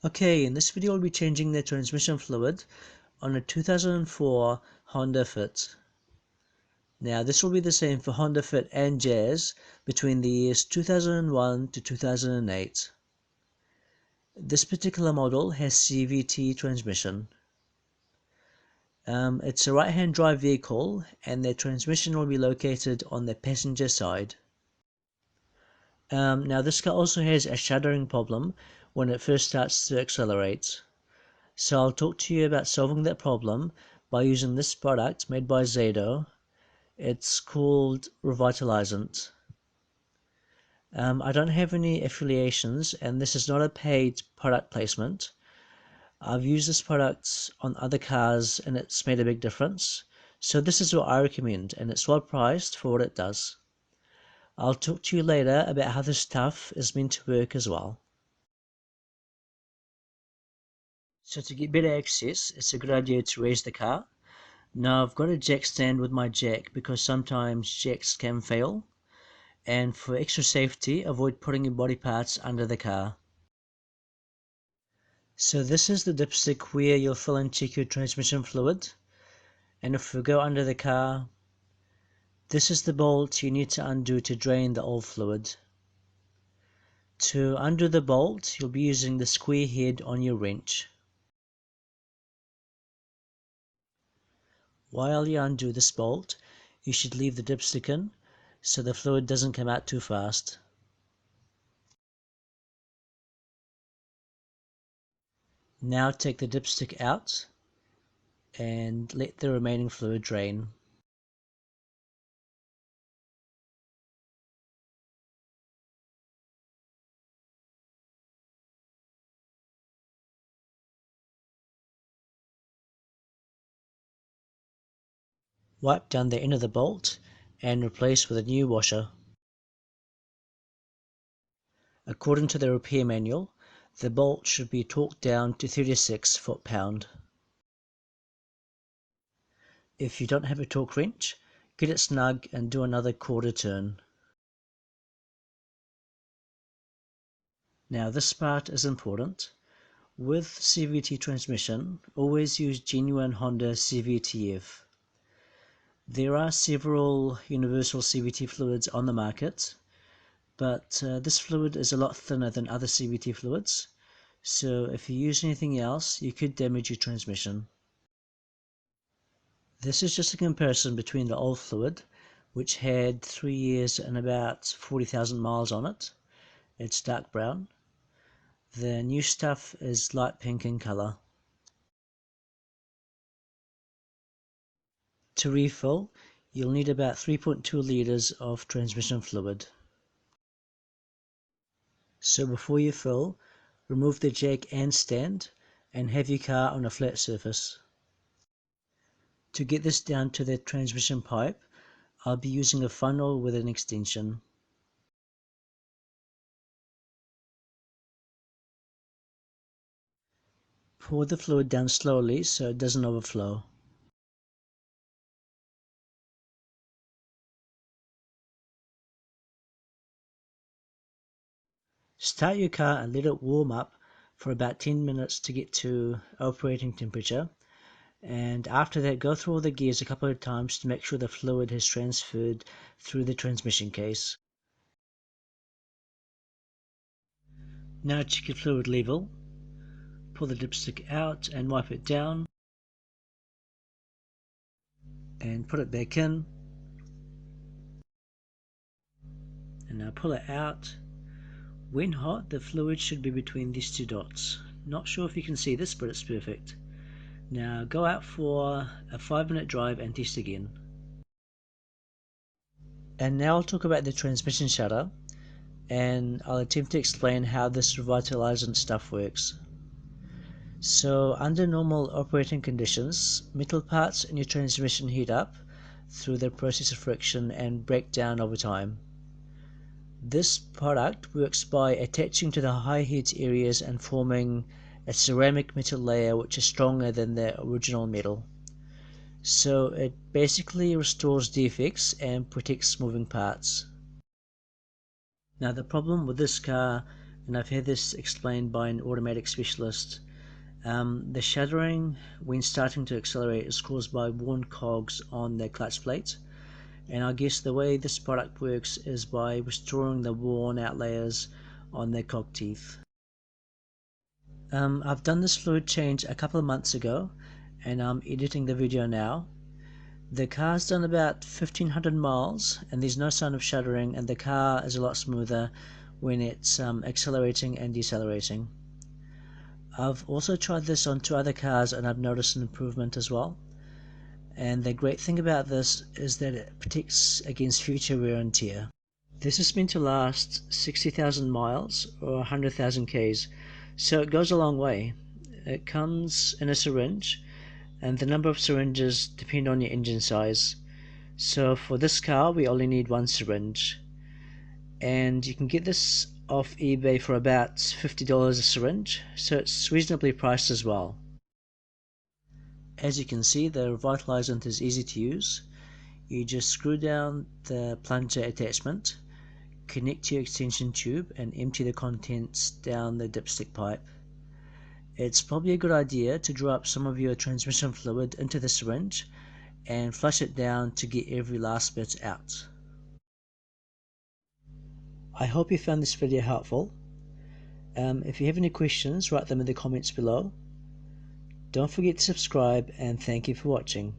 Okay, in this video we'll be changing the transmission fluid on a 2004 Honda Fit. Now this will be the same for Honda Fit and Jazz between the years 2001 to 2008. This particular model has CVT transmission. It's a right-hand drive vehicle and the transmission will be located on the passenger side. Now this car also has a shuddering problem when it first starts to accelerate. So I'll talk to you about solving that problem by using this product made by Zado. It's called Revitalizant. I don't have any affiliations and this is not a paid product placement. I've used this product on other cars and it's made a big difference. So this is what I recommend and it's well priced for what it does. I'll talk to you later about how this stuff is meant to work as well. So to get better access, it's a good idea to raise the car. Now I've got a jack stand with my jack because sometimes jacks can fail. And for extra safety, avoid putting your body parts under the car. So this is the dipstick where you'll fill and check your transmission fluid. And if we go under the car, this is the bolt you need to undo to drain the old fluid. To undo the bolt, you'll be using the square head on your wrench. While you undo this bolt, you should leave the dipstick in so the fluid doesn't come out too fast. Now take the dipstick out and let the remaining fluid drain. Wipe down the end of the bolt and replace with a new washer. According to the repair manual, the bolt should be torqued down to 36 foot-pound. If you don't have a torque wrench, get it snug and do another quarter turn. Now this part is important. With CVT transmission, always use genuine Honda CVTF. There are several universal CVT fluids on the market, but this fluid is a lot thinner than other CVT fluids, so if you use anything else, you could damage your transmission. This is just a comparison between the old fluid, which had 3 years and about 40,000 miles on it. It's dark brown. The new stuff is light pink in color. To refill, you'll need about 3.2 liters of transmission fluid. So before you fill, remove the jack and stand and have your car on a flat surface. To get this down to the transmission pipe, I'll be using a funnel with an extension. Pour the fluid down slowly so it doesn't overflow. Start your car and let it warm up for about 10 minutes to get to operating temperature, and after that go through all the gears a couple of times to make sure the fluid has transferred through the transmission case. Now check your fluid level, pull the dipstick out and wipe it down and put it back in, and now pull it out. When hot, the fluid should be between these two dots. Not sure if you can see this, but it's perfect. Now go out for a 5-minute drive and test again. And now I'll talk about the transmission shudder, and I'll attempt to explain how this revitalizant stuff works. So under normal operating conditions, metal parts in your transmission heat up through the process of friction and break down over time. This product works by attaching to the high heat areas and forming a ceramic metal layer which is stronger than the original metal. So it basically restores defects and protects moving parts. Now the problem with this car and I've had this explained by an automatic specialist. The shuddering when starting to accelerate is caused by worn cogs on the clutch plate, and I guess the way this product works is by restoring the worn out layers on the cog teeth. I've done this fluid change a couple of months ago, and I'm editing the video now. The car's done about 1500 miles and there's no sign of shuddering, and the car is a lot smoother when it's accelerating and decelerating. I've also tried this on 2 other cars and I've noticed an improvement as well. And the great thing about this is that it protects against future wear and tear. This is meant to last 60,000 miles or 100,000 Ks, so it goes a long way. It comes in a syringe, and the number of syringes depend on your engine size. So for this car we only need 1 syringe, and you can get this off eBay for about $50 a syringe, so it's reasonably priced as well. As you can see, the revitalizant is easy to use. You just screw down the plunger attachment, connect to your extension tube and empty the contents down the dipstick pipe. It's probably a good idea to drop some of your transmission fluid into the syringe and flush it down to get every last bit out. I hope you found this video helpful. If you have any questions, write them in the comments below. Don't forget to subscribe, and thank you for watching.